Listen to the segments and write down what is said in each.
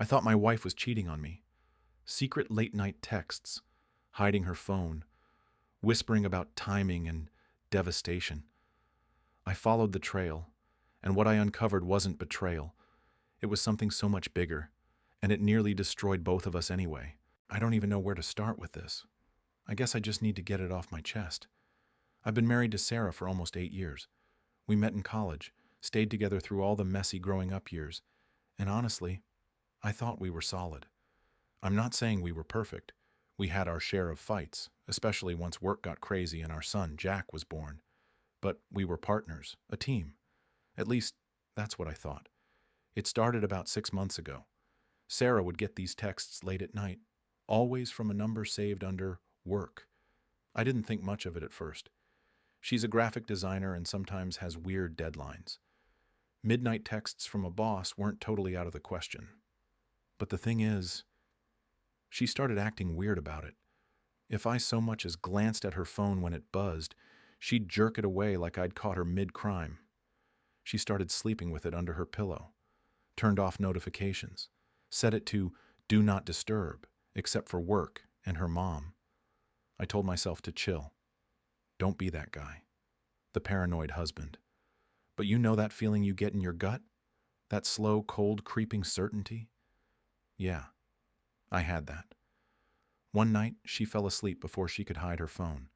I thought my wife was cheating on me. Secret late-night texts, hiding her phone, whispering about timing and devastation. I followed the trail, and what I uncovered wasn't betrayal. It was something so much bigger, and it nearly destroyed both of us anyway. I don't even know where to start with this. I guess I just need to get it off my chest. I've been married to Sarah for almost 8 years. We met in college, stayed together through all the messy growing up years, and honestly, I thought we were solid. I'm not saying we were perfect. We had our share of fights, especially once work got crazy and our son, Jack, was born. But we were partners, a team. At least, that's what I thought. It started about 6 months ago. Sarah would get these texts late at night, always from a number saved under work. I didn't think much of it at first. She's a graphic designer and sometimes has weird deadlines. Midnight texts from a boss weren't totally out of the question. But the thing is, she started acting weird about it. If I so much as glanced at her phone when it buzzed, she'd jerk it away like I'd caught her mid-crime. She started sleeping with it under her pillow, turned off notifications, set it to do not disturb, except for work and her mom. I told myself to chill. Don't be that guy, the paranoid husband. But you know that feeling you get in your gut? That slow, cold, creeping certainty? Yeah, I had that. One night, she fell asleep before she could hide her phone.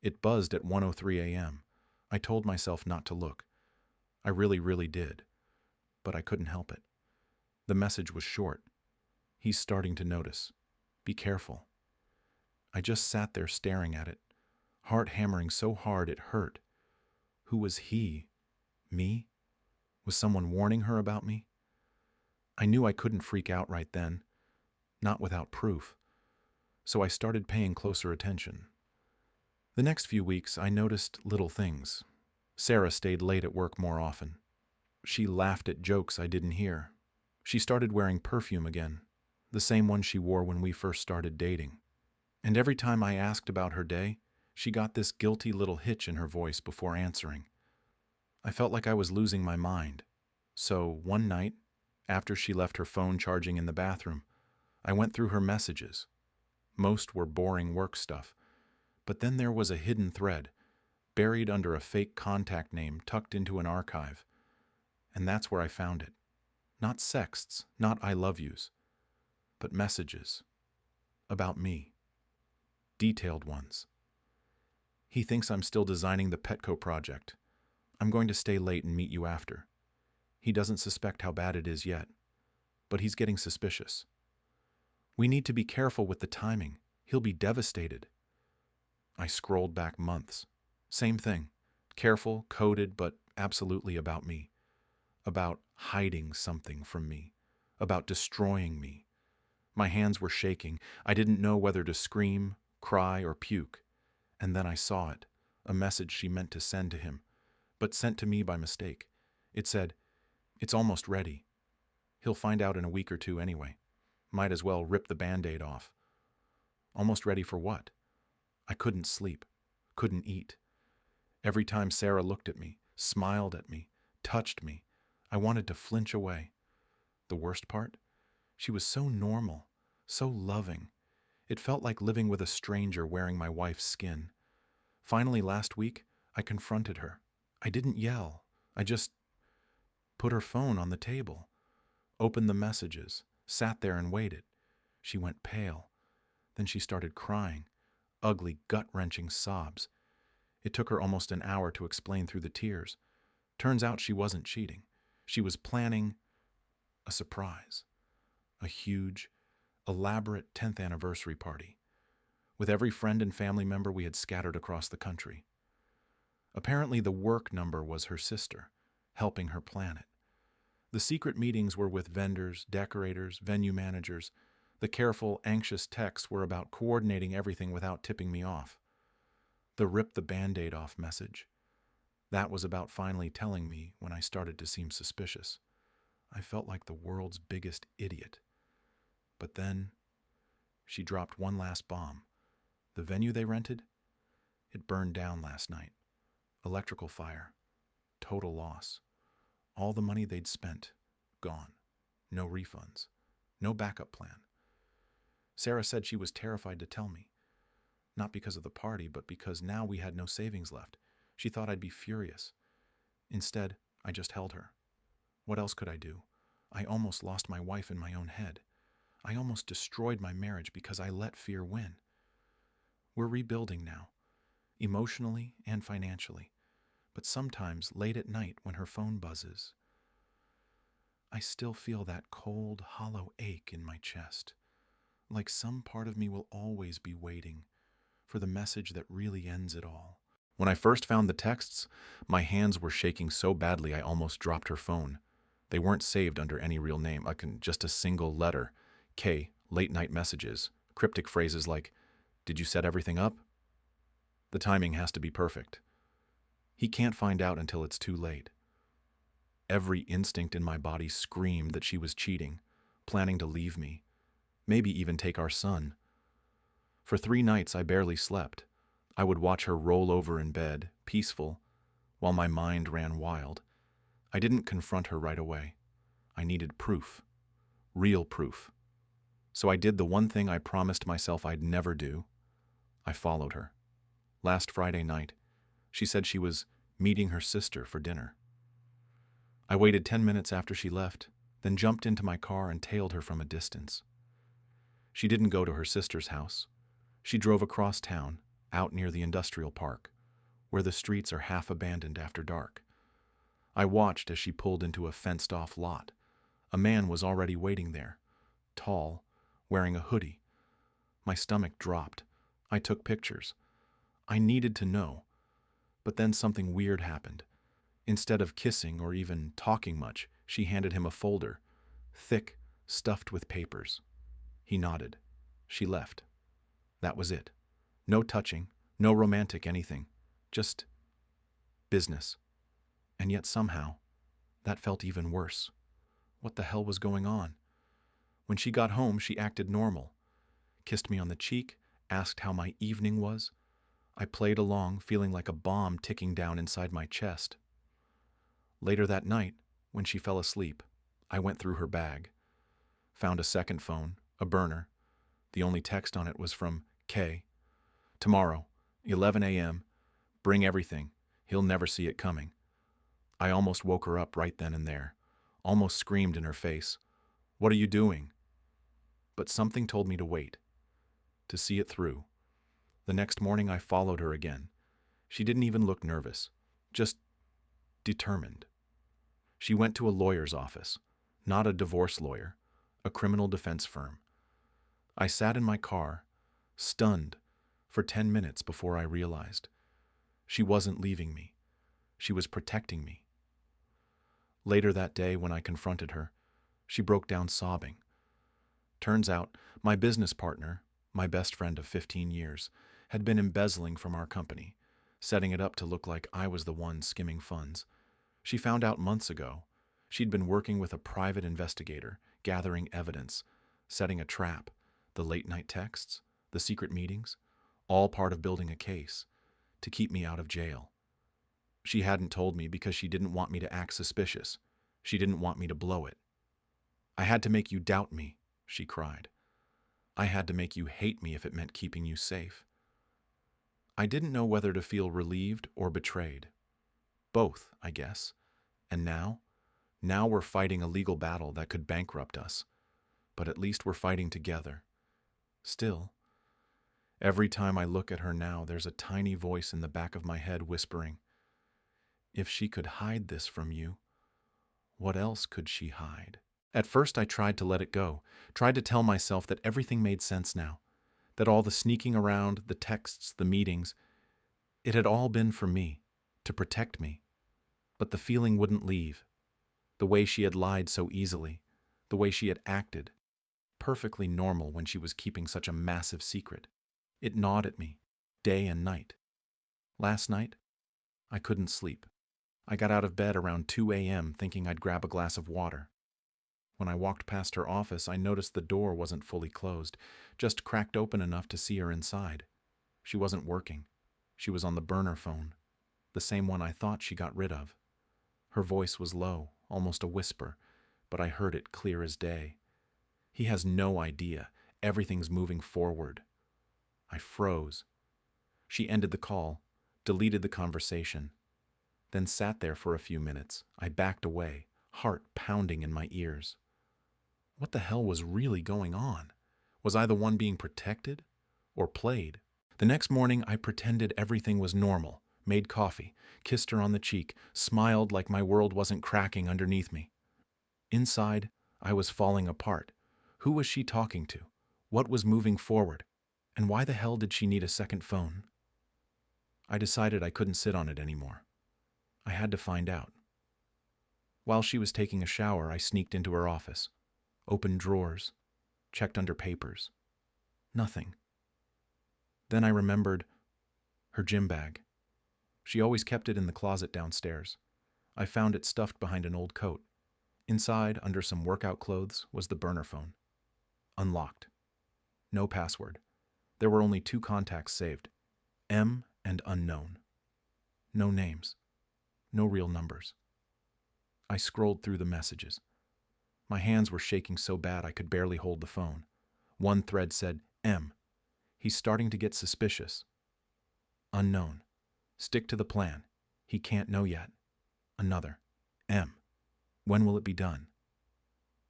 It buzzed at 1:03 a.m. I told myself not to look. I really did. But I couldn't help it. The message was short. He's starting to notice. Be careful. I just sat there staring at it, heart hammering so hard it hurt. Who was he? Me? Was someone warning her about me? I knew I couldn't freak out right then, not without proof. So I started paying closer attention. The next few weeks, I noticed little things. Sarah stayed late at work more often. She laughed at jokes I didn't hear. She started wearing perfume again, the same one she wore when we first started dating. And every time I asked about her day, she got this guilty little hitch in her voice before answering. I felt like I was losing my mind. So one night, after she left her phone charging in the bathroom, I went through her messages. Most were boring work stuff, but then there was a hidden thread, buried under a fake contact name tucked into an archive. And that's where I found it. Not sexts, not I love yous, but messages. About me. Detailed ones. He thinks I'm still designing the Petco project. I'm going to stay late and meet you after. He doesn't suspect how bad it is yet, but he's getting suspicious. We need to be careful with the timing. He'll be devastated. I scrolled back months. Same thing. Careful, coded, but absolutely about me. About hiding something from me. About destroying me. My hands were shaking. I didn't know whether to scream, cry, or puke. And then I saw it, a message she meant to send to him, but sent to me by mistake. It said, "It's almost ready. He'll find out in a week or two anyway. Might as well rip the Band-Aid off." Almost ready for what? I couldn't sleep, couldn't eat. Every time Sarah looked at me, smiled at me, touched me, I wanted to flinch away. The worst part? She was so normal, so loving. It felt like living with a stranger wearing my wife's skin. Finally, last week, I confronted her. I didn't yell. I just put her phone on the table, opened the messages, sat there and waited. She went pale. Then she started crying, ugly, gut-wrenching sobs. It took her almost an hour to explain through the tears. Turns out she wasn't cheating. She was planning a surprise. A huge, elaborate 10th anniversary party, with every friend and family member we had scattered across the country. Apparently the work number was her sister, helping her plan it. The secret meetings were with vendors, decorators, venue managers. The careful, anxious texts were about coordinating everything without tipping me off. The rip the Band-Aid off message. That was about finally telling me when I started to seem suspicious. I felt like the world's biggest idiot. But then, she dropped one last bomb. The venue they rented? It burned down last night. Electrical fire. Total loss. All the money they'd spent, gone. No refunds. No backup plan. Sarah said she was terrified to tell me, not because of the party, but because now we had no savings left. She thought I'd be furious. Instead, I just held her. What else could I do? I almost lost my wife in my own head. I almost destroyed my marriage because I let fear win. We're rebuilding now, emotionally and financially. But sometimes, late at night when her phone buzzes, I still feel that cold, hollow ache in my chest, like some part of me will always be waiting for the message that really ends it all. When I first found the texts, my hands were shaking so badly I almost dropped her phone. They weren't saved under any real name, just a single letter. K, late night messages, cryptic phrases like, "Did you set everything up?" The timing has to be perfect. He can't find out until it's too late. Every instinct in my body screamed that she was cheating, planning to leave me, maybe even take our son. For 3 nights I barely slept. I would watch her roll over in bed, peaceful, while my mind ran wild. I didn't confront her right away. I needed proof. Real proof. So I did the one thing I promised myself I'd never do. I followed her. Last Friday night, she said she was meeting her sister for dinner. I waited 10 minutes after she left, then jumped into my car and tailed her from a distance. She didn't go to her sister's house. She drove across town, out near the industrial park, where the streets are half abandoned after dark. I watched as she pulled into a fenced-off lot. A man was already waiting there, tall, wearing a hoodie. My stomach dropped. I took pictures. I needed to know. But then something weird happened. Instead of kissing or even talking much, she handed him a folder, thick, stuffed with papers. He nodded. She left. That was it. No touching, no romantic anything. Just business. And yet somehow, that felt even worse. What the hell was going on? When she got home, she acted normal. Kissed me on the cheek, asked how my evening was. I played along, feeling like a bomb ticking down inside my chest. Later that night, when she fell asleep, I went through her bag. Found a second phone, a burner. The only text on it was from K. "Tomorrow, 11 a.m., bring everything. He'll never see it coming." I almost woke her up right then and there. Almost screamed in her face, "What are you doing?" But something told me to wait, to see it through. The next morning I followed her again. She didn't even look nervous, just determined. She went to a lawyer's office, not a divorce lawyer, a criminal defense firm. I sat in my car, stunned, for 10 minutes before I realized. She wasn't leaving me. She was protecting me. Later that day, when I confronted her, she broke down sobbing. Turns out, my business partner, my best friend of 15 years, had been embezzling from our company, setting it up to look like I was the one skimming funds. She found out months ago. She'd been working with a private investigator, gathering evidence, setting a trap, the late-night texts, the secret meetings, all part of building a case, to keep me out of jail. She hadn't told me because she didn't want me to act suspicious. She didn't want me to blow it. "I had to make you doubt me," she cried. "I had to make you hate me if it meant keeping you safe." I didn't know whether to feel relieved or betrayed. Both, I guess. And now we're fighting a legal battle that could bankrupt us. But at least we're fighting together. Still, every time I look at her now, there's a tiny voice in the back of my head whispering, "If she could hide this from you, what else could she hide?" At first I tried to let it go, tried to tell myself that everything made sense now, that all the sneaking around, the texts, the meetings, it had all been for me, to protect me. But the feeling wouldn't leave. The way she had lied so easily, the way she had acted, perfectly normal when she was keeping such a massive secret. It gnawed at me, day and night. Last night, I couldn't sleep. I got out of bed around 2 a.m. thinking I'd grab a glass of water. When I walked past her office, I noticed the door wasn't fully closed, just cracked open enough to see her inside. She wasn't working. She was on the burner phone, the same one I thought she got rid of. Her voice was low, almost a whisper, but I heard it clear as day. He has no idea. Everything's moving forward. I froze. She ended the call, deleted the conversation, then sat there for a few minutes. I backed away, heart pounding in my ears. What the hell was really going on? Was I the one being protected or played? The next morning, I pretended everything was normal, made coffee, kissed her on the cheek, smiled like my world wasn't cracking underneath me. Inside, I was falling apart. Who was she talking to? What was moving forward? And why the hell did she need a second phone? I decided I couldn't sit on it anymore. I had to find out. While she was taking a shower, I sneaked into her office, opened drawers, checked under papers. Nothing. Then I remembered her gym bag. She always kept it in the closet downstairs. I found it stuffed behind an old coat. Inside, under some workout clothes, was the burner phone. Unlocked. No password. There were only 2 contacts saved. M and unknown. No names. No real numbers. I scrolled through the messages. My hands were shaking so bad I could barely hold the phone. One thread said, M. He's starting to get suspicious. Unknown. Stick to the plan. He can't know yet. Another. M. When will it be done?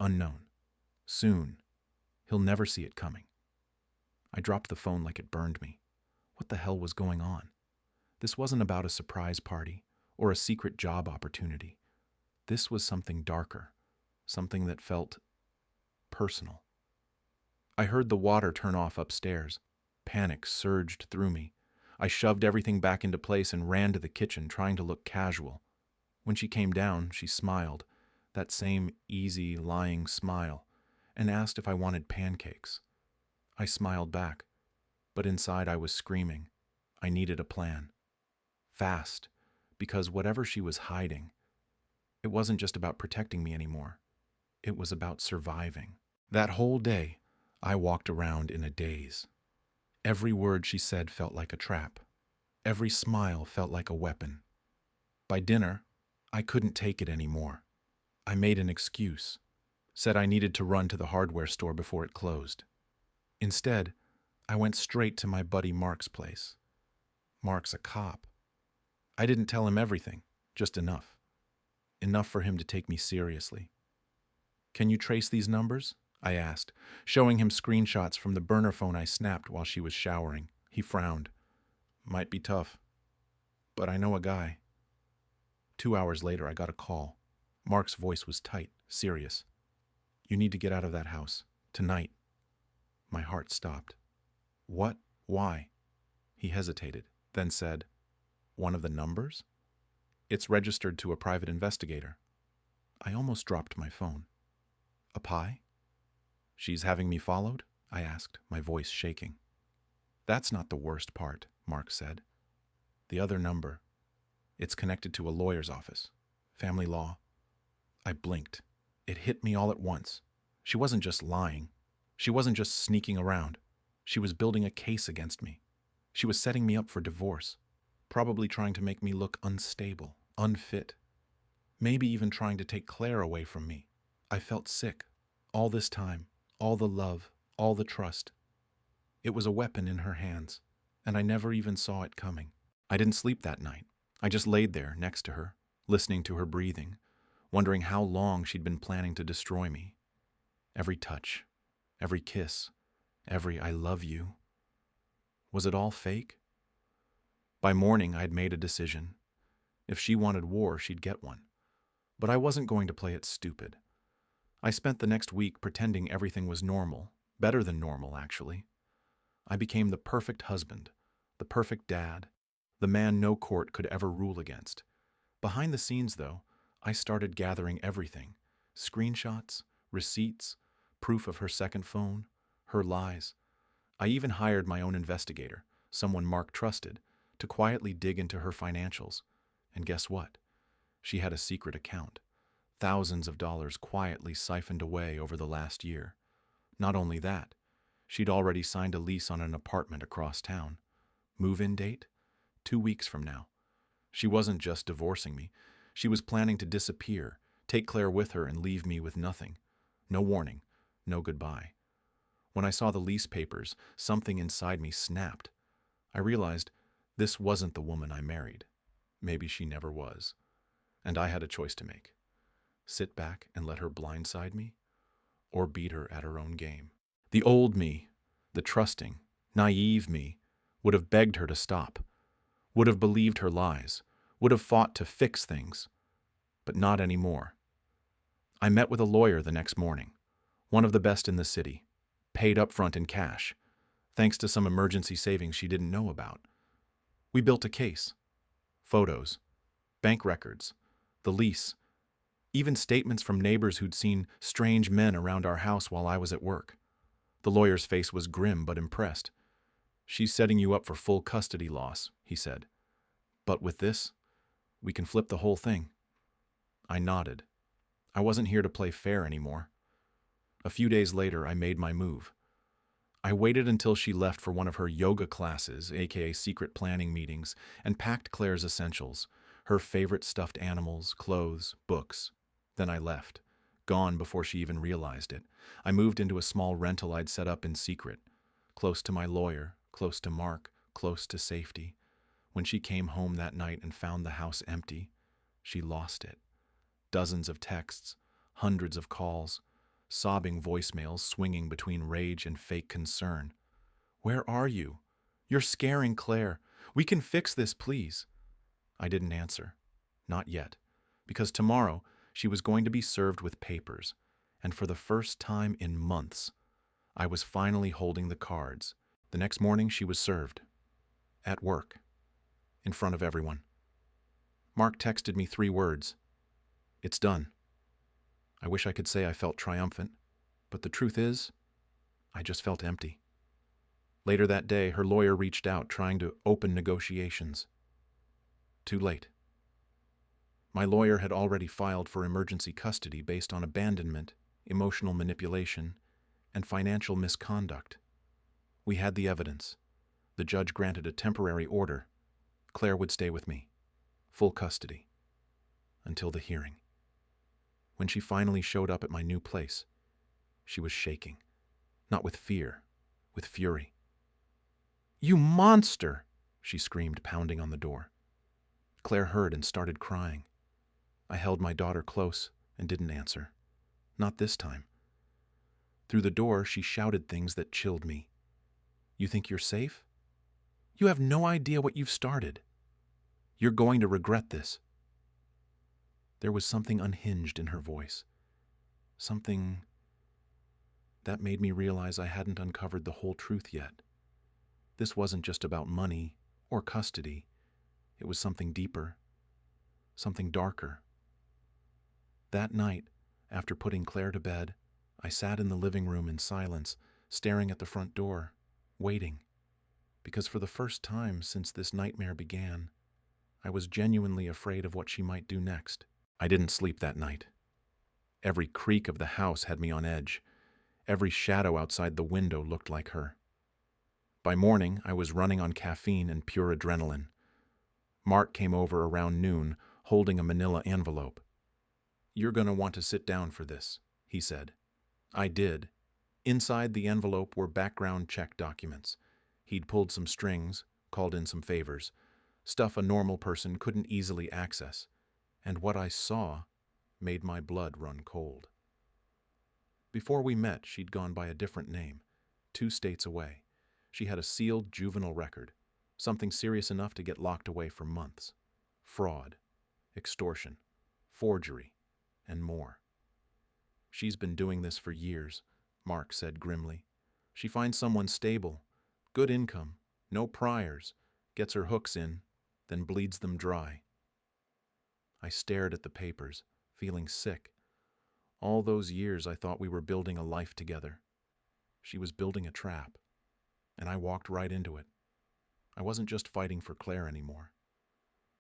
Unknown. Soon. He'll never see it coming. I dropped the phone like it burned me. What the hell was going on? This wasn't about a surprise party or a secret job opportunity. This was something darker, something that felt personal. I heard the water turn off upstairs. Panic surged through me. I shoved everything back into place and ran to the kitchen, trying to look casual. When she came down, she smiled, that same easy, lying smile, and asked if I wanted pancakes. I smiled back, but inside I was screaming. I needed a plan. Fast, because whatever she was hiding, it wasn't just about protecting me anymore. It was about surviving. That whole day, I walked around in a daze. Every word she said felt like a trap. Every smile felt like a weapon. By dinner, I couldn't take it anymore. I made an excuse, said I needed to run to the hardware store before it closed. Instead, I went straight to my buddy Mark's place. Mark's a cop. I didn't tell him everything, just enough. Enough for him to take me seriously. Can you trace these numbers? I asked, showing him screenshots from the burner phone I snapped while she was showering. He frowned. Might be tough, but I know a guy. 2 hours later, I got a call. Mark's voice was tight, serious. You need to get out of that house. Tonight. My heart stopped. What? Why? He hesitated, then said, One of the numbers? It's registered to a private investigator. I almost dropped my phone. A pie? She's having me followed? I asked, my voice shaking. That's not the worst part, Mark said. The other number. It's connected to a lawyer's office. Family law. I blinked. It hit me all at once. She wasn't just lying. She wasn't just sneaking around. She was building a case against me. She was setting me up for divorce, probably trying to make me look unstable, unfit, maybe even trying to take Claire away from me. I felt sick. All this time, all the love, all the trust. It was a weapon in her hands, and I never even saw it coming. I didn't sleep that night. I just laid there next to her, listening to her breathing, wondering how long she'd been planning to destroy me. Every touch, every kiss, every I love you. Was it all fake? By morning, I'd made a decision. If she wanted war, she'd get one. But I wasn't going to play it stupid. I spent the next week pretending everything was normal, better than normal, actually. I became the perfect husband, the perfect dad, the man no court could ever rule against. Behind the scenes, though, I started gathering everything: screenshots, receipts, proof of her second phone, her lies. I even hired my own investigator, someone Mark trusted, to quietly dig into her financials. And guess what? She had a secret account. Thousands of dollars quietly siphoned away over the last year. Not only that, she'd already signed a lease on an apartment across town. Move-in date? 2 weeks from now. She wasn't just divorcing me. She was planning to disappear, take Claire with her, and leave me with nothing. No warning, no goodbye. When I saw the lease papers, something inside me snapped. I realized this wasn't the woman I married. Maybe she never was. And I had a choice to make. Sit back and let her blindside me, or beat her at her own game. The old me, the trusting, naive me, would have begged her to stop, would have believed her lies, would have fought to fix things, but not anymore. I met with a lawyer the next morning, one of the best in the city, paid up front in cash, thanks to some emergency savings she didn't know about. We built a case. Photos, bank records, the lease, even statements from neighbors who'd seen strange men around our house while I was at work. The lawyer's face was grim but impressed. "She's setting you up for full custody loss," he said. "But with this, we can flip the whole thing." I nodded. I wasn't here to play fair anymore. A few days later, I made my move. I waited until she left for one of her yoga classes, aka secret planning meetings, and packed Claire's essentials, her favorite stuffed animals, clothes, books. Then I left, gone before she even realized it. I moved into a small rental I'd set up in secret, close to my lawyer, close to Mark, close to safety. When she came home that night and found the house empty, she lost it. Dozens of texts, hundreds of calls, sobbing voicemails swinging between rage and fake concern. "Where are you? You're scaring Claire. We can fix this, please." I didn't answer. Not yet. Because tomorrow she was going to be served with papers, and for the first time in months, I was finally holding the cards. The next morning she was served. At work. In front of everyone. Mark texted me 3 words. "It's done." I wish I could say I felt triumphant, but the truth is, I just felt empty. Later that day, her lawyer reached out, trying to open negotiations. Too late. My lawyer had already filed for emergency custody based on abandonment, emotional manipulation, and financial misconduct. We had the evidence. The judge granted a temporary order. Claire would stay with me, full custody, until the hearing. When she finally showed up at my new place, she was shaking, not with fear, with fury. "You monster!" she screamed, pounding on the door. Claire heard and started crying. I held my daughter close and didn't answer. Not this time. Through the door, she shouted things that chilled me. "You think you're safe? You have no idea what you've started. You're going to regret this." There was something unhinged in her voice. Something that made me realize I hadn't uncovered the whole truth yet. This wasn't just about money or custody. It was something deeper, something darker. That night, after putting Claire to bed, I sat in the living room in silence, staring at the front door, waiting. Because for the first time since this nightmare began, I was genuinely afraid of what she might do next. I didn't sleep that night. Every creak of the house had me on edge. Every shadow outside the window looked like her. By morning, I was running on caffeine and pure adrenaline. Mark came over around noon, holding a manila envelope. "You're going to want to sit down for this," he said. I did. Inside the envelope were background check documents. He'd pulled some strings, called in some favors, stuff a normal person couldn't easily access. And what I saw made my blood run cold. Before we met, she'd gone by a different name, 2 states away. She had a sealed juvenile record, something serious enough to get locked away for months. Fraud, extortion, forgery, and more. "She's been doing this for years," Mark said grimly. "She finds someone stable, good income, no priors, gets her hooks in, then bleeds them dry." I stared at the papers, feeling sick. All those years I thought we were building a life together. She was building a trap, and I walked right into it. I wasn't just fighting for Claire anymore.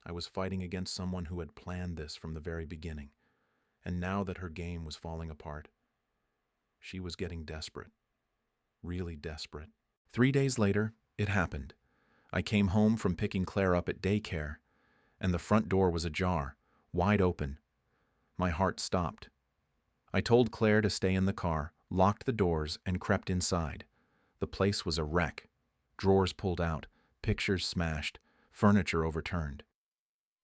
I was fighting against someone who had planned this from the very beginning, and now that her game was falling apart, she was getting desperate, really desperate. 3 days later, it happened. I came home from picking Claire up at daycare, and the front door was ajar, wide open. My heart stopped. I told Claire to stay in the car, locked the doors, and crept inside. The place was a wreck. Drawers pulled out, pictures smashed, furniture overturned.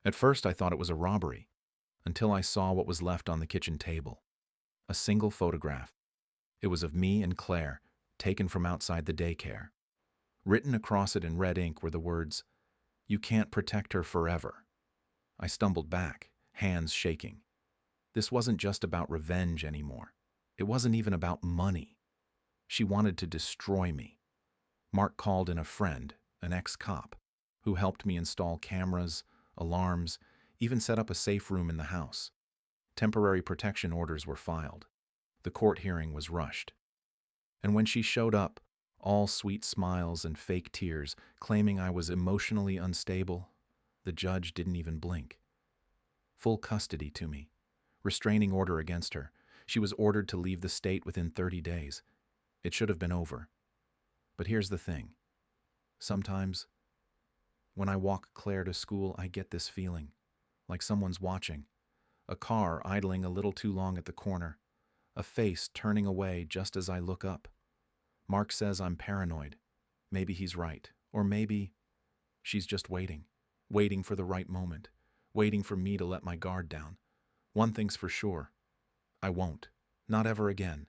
At first I thought it was a robbery, until I saw what was left on the kitchen table. A single photograph. It was of me and Claire, taken from outside the daycare. Written across it in red ink were the words, "You can't protect her forever." I stumbled back, hands shaking. This wasn't just about revenge anymore. It wasn't even about money. She wanted to destroy me. Mark called in a friend, an ex-cop, who helped me install cameras, alarms, even set up a safe room in the house. Temporary protection orders were filed. The court hearing was rushed. And when she showed up, all sweet smiles and fake tears, claiming I was emotionally unstable, the judge didn't even blink. Full custody to me. Restraining order against her. She was ordered to leave the state within 30 days. It should have been over. But here's the thing. Sometimes, when I walk Claire to school, I get this feeling, like someone's watching. A car idling a little too long at the corner. A face turning away just as I look up. Mark says I'm paranoid. Maybe he's right. Or maybe she's just waiting. Waiting for the right moment. Waiting for me to let my guard down. One thing's for sure. I won't. Not ever again.